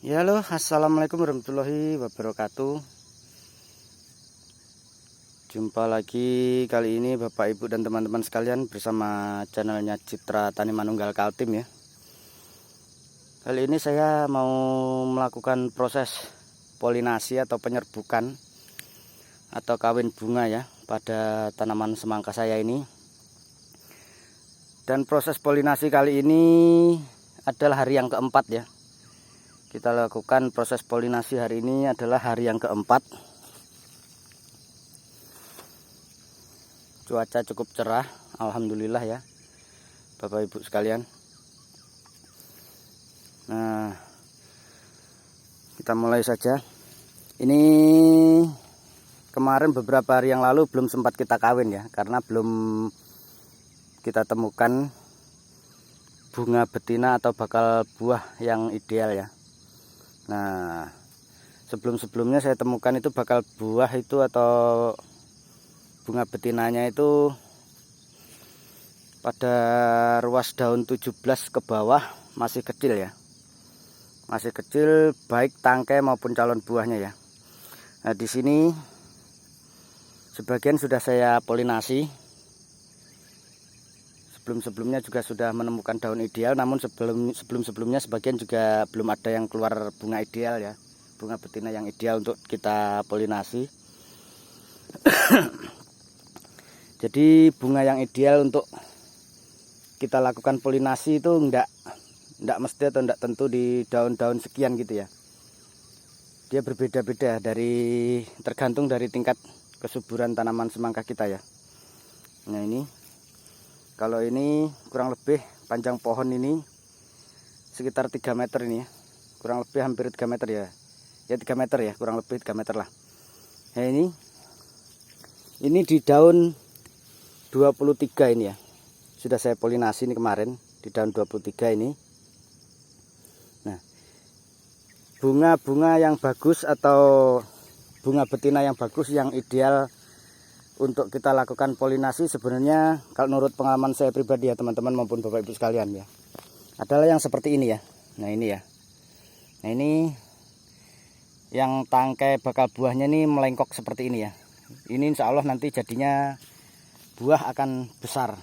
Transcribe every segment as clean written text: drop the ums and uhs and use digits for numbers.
Ya halo, assalamualaikum warahmatullahi wabarakatuh. Jumpa lagi kali ini Bapak Ibu dan teman-teman sekalian bersama channelnya Citra Tani Manunggal Kaltim ya. Kali ini saya mau melakukan proses polinasi atau penyerbukan atau kawin bunga ya pada tanaman semangka saya ini. Dan proses polinasi kali ini adalah hari yang keempat ya. Kita lakukan proses polinasi hari ini adalah hari yang keempat. Cuaca cukup cerah, alhamdulillah ya Bapak Ibu sekalian. Nah, kita mulai saja. Ini kemarin beberapa hari yang lalu belum sempat kita kawin ya, karena belum kita temukan bunga betina atau bakal buah yang ideal ya. Nah, sebelum-sebelumnya saya temukan itu bakal buah itu atau bunga betinanya itu pada ruas daun 17 ke bawah masih kecil ya. Masih kecil baik tangkai maupun calon buahnya ya. Nah, di sini sebagian sudah saya polinasi. Sebelum-sebelumnya juga sudah menemukan daun ideal, namun sebelum-sebelumnya sebagian juga belum ada yang keluar bunga ideal ya, bunga betina yang ideal untuk kita polinasi. Jadi bunga yang ideal untuk kita lakukan polinasi itu enggak mesti atau enggak tentu di daun-daun sekian gitu ya. Dia berbeda-beda tergantung dari tingkat kesuburan tanaman semangka kita ya. Nah, ini kalau ini kurang lebih panjang pohon ini sekitar 3 meter ini ya. Kurang lebih hampir 3 meter ya. Ya 3 meter ya, kurang lebih 3 meter lah. Nah, ini di daun 23 ini ya. Sudah saya polinasi ini kemarin di daun 23 ini. Nah, bunga-bunga yang bagus atau bunga betina yang bagus yang ideal untuk kita lakukan polinasi sebenarnya kalau menurut pengalaman saya pribadi ya teman-teman maupun Bapak Ibu sekalian ya, adalah yang seperti ini ya. Nah, ini ya. Nah, ini yang tangkai bakal buahnya ini melengkok seperti ini ya. Ini insya Allah nanti jadinya buah akan besar.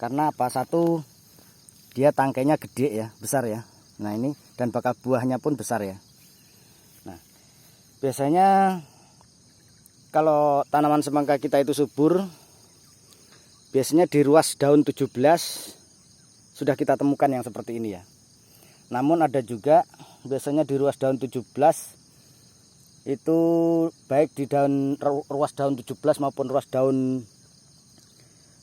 Karena apa? Satu, dia tangkainya gede ya, besar ya. Nah, ini dan bakal buahnya pun besar ya. Nah, biasanya kalau tanaman semangka kita itu subur, biasanya di ruas daun 17 sudah kita temukan yang seperti ini ya. Namun ada juga biasanya di ruas daun 17 itu baik di ruas daun 17 maupun ruas daun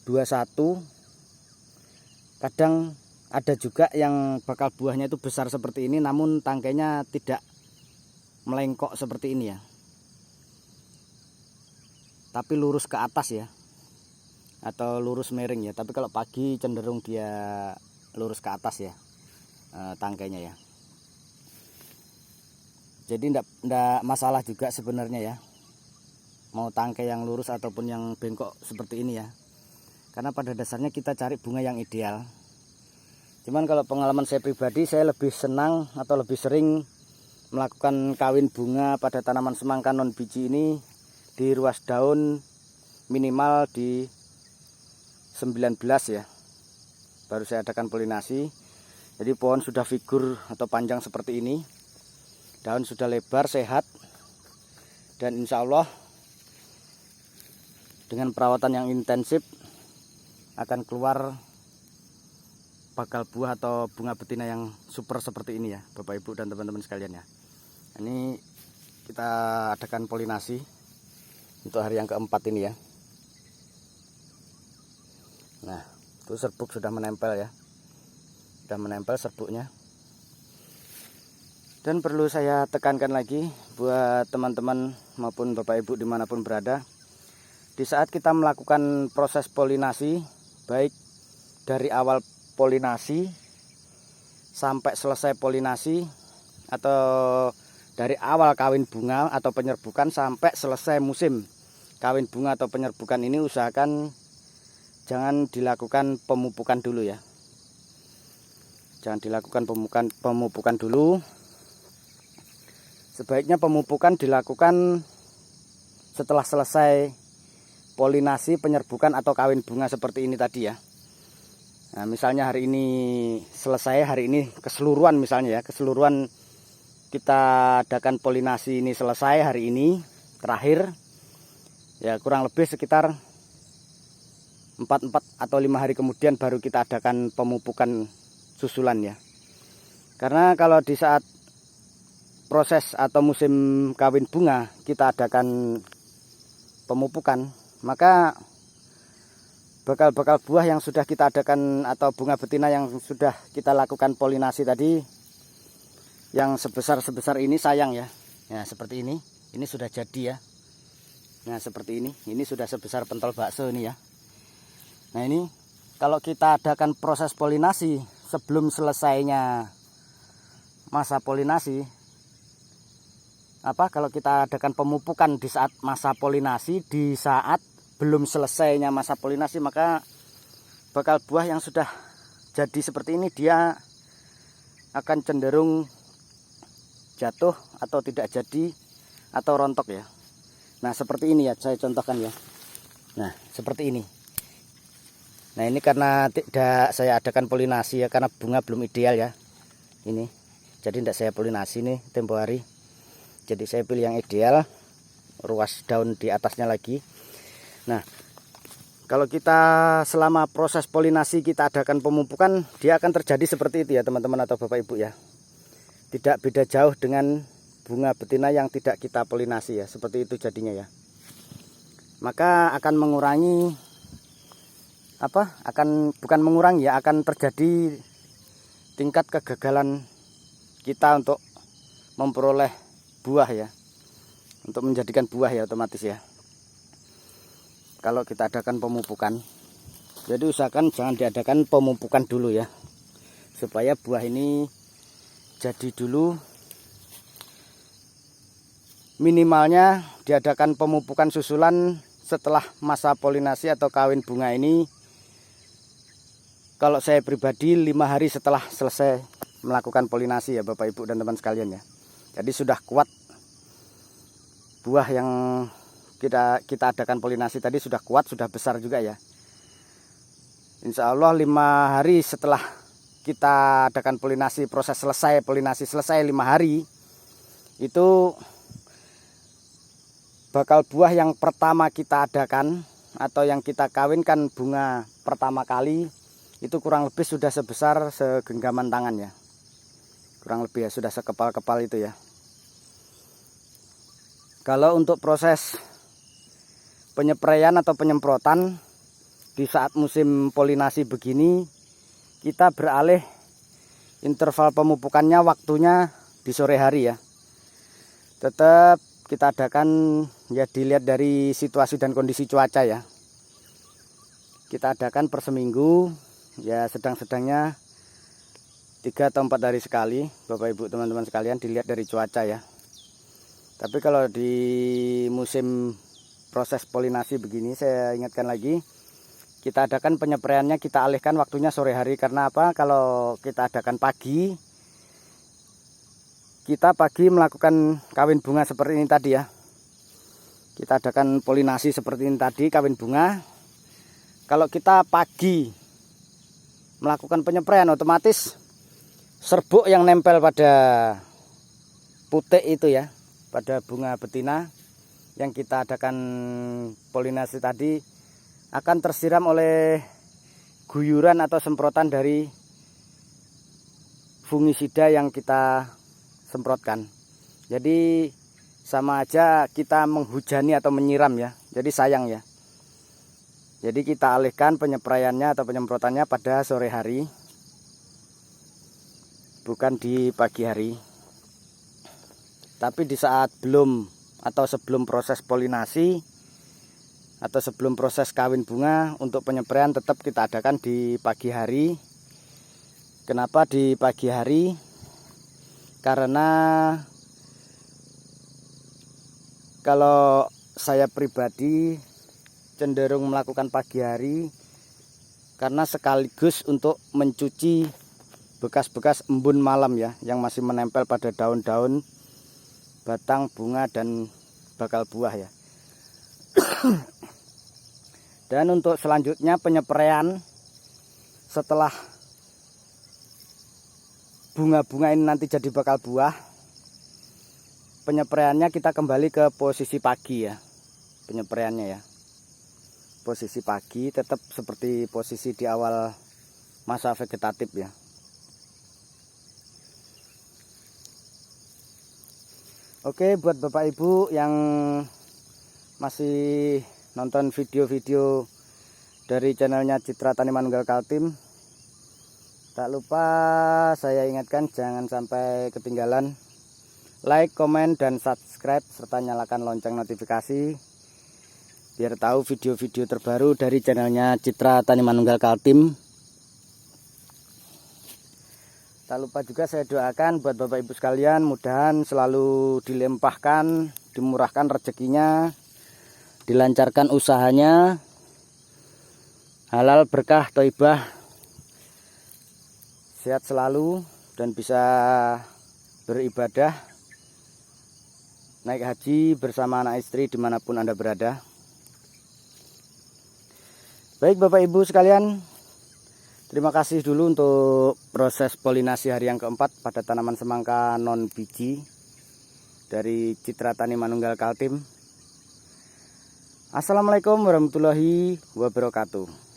21, kadang ada juga yang bakal buahnya itu besar seperti ini namun tangkainya tidak melengkok seperti ini ya, tapi lurus ke atas ya, atau lurus miring ya. Tapi kalau pagi cenderung dia lurus ke atas ya tangkainya ya. Jadi enggak masalah juga sebenarnya ya, mau tangkai yang lurus ataupun yang bengkok seperti ini ya. Karena pada dasarnya kita cari bunga yang ideal. Cuman kalau pengalaman saya pribadi, saya lebih senang atau lebih sering melakukan kawin bunga pada tanaman semangka non biji ini di ruas daun minimal di 19 ya, baru saya adakan polinasi. Jadi pohon sudah figur atau panjang seperti ini, daun sudah lebar sehat, dan insya Allah dengan perawatan yang intensif akan keluar bakal buah atau bunga betina yang super seperti ini ya Bapak Ibu dan teman-teman sekalian ya. Ini kita adakan polinasi untuk hari yang keempat ini ya. Nah, itu serbuk sudah menempel ya, sudah menempel serbuknya. Dan perlu saya tekankan lagi buat teman-teman maupun Bapak Ibu dimanapun berada, di saat kita melakukan proses polinasi, baik dari awal polinasi sampai selesai polinasi, atau dari awal kawin bunga atau penyerbukan sampai selesai musim kawin bunga atau penyerbukan ini, usahakan jangan dilakukan pemupukan dulu ya. Jangan dilakukan pemupukan dulu, sebaiknya pemupukan dilakukan setelah selesai polinasi, penyerbukan atau kawin bunga seperti ini tadi ya. Nah, misalnya hari ini selesai, hari ini keseluruhan misalnya ya, keseluruhan kita adakan polinasi ini selesai hari ini terakhir ya, kurang lebih sekitar 4 atau 5 hari kemudian baru kita adakan pemupukan susulan ya. Karena kalau di saat proses atau musim kawin bunga kita adakan pemupukan, maka bakal buah yang sudah kita adakan atau bunga betina yang sudah kita lakukan polinasi tadi yang sebesar ini sayang ya. Ya seperti ini sudah jadi ya. Nah seperti ini sudah sebesar pentol bakso ini ya. Nah ini kalau kita adakan proses polinasi sebelum selesainya masa polinasi, kalau kita adakan pemupukan di saat masa polinasi, di saat belum selesainya masa polinasi, maka bakal buah yang sudah jadi seperti ini dia akan cenderung jatuh atau tidak jadi atau rontok ya. Nah seperti ini ya, saya contohkan ya. Nah seperti ini. Nah ini karena tidak saya adakan polinasi ya, karena bunga belum ideal ya ini, jadi tidak saya polinasi nih tempo hari. Jadi saya pilih yang ideal, ruas daun di atasnya lagi. Nah kalau kita selama proses polinasi kita adakan pemupukan, dia akan terjadi seperti itu ya teman-teman atau bapak ibu ya. Tidak beda jauh dengan bunga betina yang tidak kita polinasi ya, seperti itu jadinya ya. Maka akan mengurangi bukan mengurangi ya, akan terjadi tingkat kegagalan kita untuk memperoleh buah ya, untuk menjadikan buah ya otomatis ya. Kalau kita adakan pemupukan, jadi usahakan jangan diadakan pemupukan dulu ya, supaya buah ini jadi dulu. Minimalnya diadakan pemupukan susulan setelah masa polinasi atau kawin bunga ini. Kalau saya pribadi 5 hari setelah selesai melakukan polinasi ya bapak ibu dan teman sekalian ya. Jadi sudah kuat buah yang kita adakan polinasi tadi, sudah kuat, sudah besar juga ya. Insya Allah 5 hari setelah kita adakan polinasi, proses selesai, polinasi selesai 5 hari, itu bakal buah yang pertama kita adakan atau yang kita kawinkan bunga pertama kali itu kurang lebih sudah sebesar segenggaman tangan ya, kurang lebih ya, sudah sekepal-kepal itu ya. Kalau untuk proses penyepraian atau penyemprotan di saat musim polinasi begini, kita beralih interval pemupukannya waktunya di sore hari ya. Tetap kita adakan ya, dilihat dari situasi dan kondisi cuaca ya. Kita adakan per seminggu ya, sedang-sedangnya 3 atau 4 hari sekali bapak ibu teman-teman sekalian, dilihat dari cuaca ya. Tapi kalau di musim proses polinasi begini, saya ingatkan lagi, kita adakan penyepraiannya, kita alihkan waktunya sore hari. Karena apa? Kalau kita adakan pagi, kita pagi melakukan kawin bunga seperti ini tadi ya, kita adakan polinasi seperti ini tadi, kawin bunga. Kalau kita pagi melakukan penyepraian, otomatis serbuk yang nempel pada putik itu ya, pada bunga betina yang kita adakan polinasi tadi, akan tersiram oleh guyuran atau semprotan dari fungisida yang kita semprotkan. Jadi sama aja kita menghujani atau menyiram ya, jadi sayang ya. Jadi kita alihkan penyepraiannya atau penyemprotannya pada sore hari, bukan di pagi hari. Tapi di saat belum atau sebelum proses polinasi atau sebelum proses kawin bunga, untuk penyepraian tetap kita adakan di pagi hari. Kenapa di pagi hari? Karena kalau saya pribadi cenderung melakukan pagi hari karena sekaligus untuk mencuci bekas-bekas embun malam ya, yang masih menempel pada daun-daun batang, bunga, dan bakal buah ya. Dan untuk selanjutnya penyepraian setelah bunga-bunga ini nanti jadi bakal buah, penyepraiannya kita kembali ke posisi pagi ya. Penyepraiannya ya, posisi pagi tetap seperti posisi di awal masa vegetatif ya. Oke, buat Bapak Ibu yang masih nonton video-video dari channelnya Citra Tani Manunggal Kaltim, tak lupa saya ingatkan jangan sampai ketinggalan like, komen, dan subscribe serta nyalakan lonceng notifikasi biar tahu video-video terbaru dari channelnya Citra Tani Manunggal Kaltim. Tak lupa juga saya doakan buat Bapak Ibu sekalian, mudahan selalu dilimpahkan, dimurahkan rezekinya, dilancarkan usahanya, halal, berkah, thaibah, sehat selalu, dan bisa beribadah, naik haji bersama anak istri dimanapun Anda berada. Baik Bapak Ibu sekalian, terima kasih dulu untuk proses polinasi hari yang keempat pada tanaman semangka non biji dari Citra Tani Manunggal Kaltim. Assalamualaikum warahmatullahi wabarakatuh.